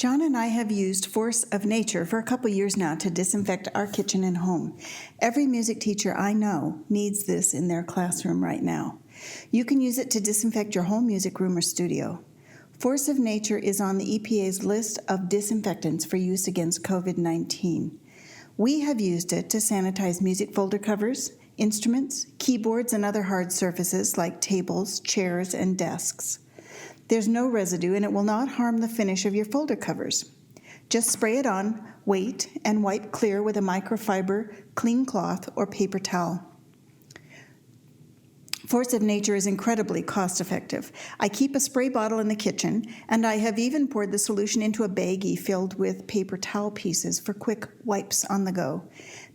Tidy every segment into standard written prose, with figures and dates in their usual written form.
John and I have used Force of Nature for a couple years now to disinfect our kitchen and home. Every music teacher I know needs this in their classroom right now. You can use it to disinfect your whole music room or studio. Force of Nature is on the EPA's list of disinfectants for use against COVID-19. We have used it to sanitize music folder covers, instruments, keyboards, and other hard surfaces like tables, chairs, and desks. There's no residue and it will not harm the finish of your folder covers. Just spray it on, wait, and wipe clear with a microfiber, clean cloth, or paper towel. Force of Nature is incredibly cost-effective. I keep a spray bottle in the kitchen, and I have even poured the solution into a baggie filled with paper towel pieces for quick wipes on the go.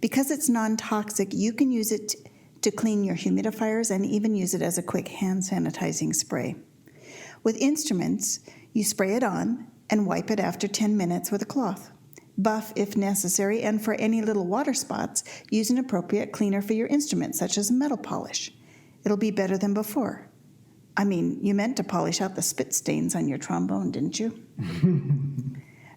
Because it's non-toxic, you can use it to clean your humidifiers and even use it as a quick hand sanitizing spray. With instruments, you spray it on and wipe it after 10 minutes with a cloth. Buff if necessary, and for any little water spots, use an appropriate cleaner for your instrument, such as metal polish. It'll be better than before. I mean, you meant to polish out the spit stains on your trombone, didn't you?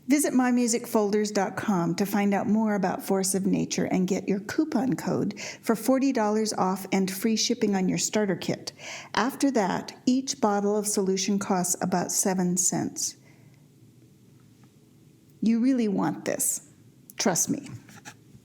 Visit MyMusicFolders.com to find out more about Force of Nature and get your coupon code for $40 off and free shipping on your starter kit. After that, each bottle of solution costs about 7 cents. You really want this. Trust me.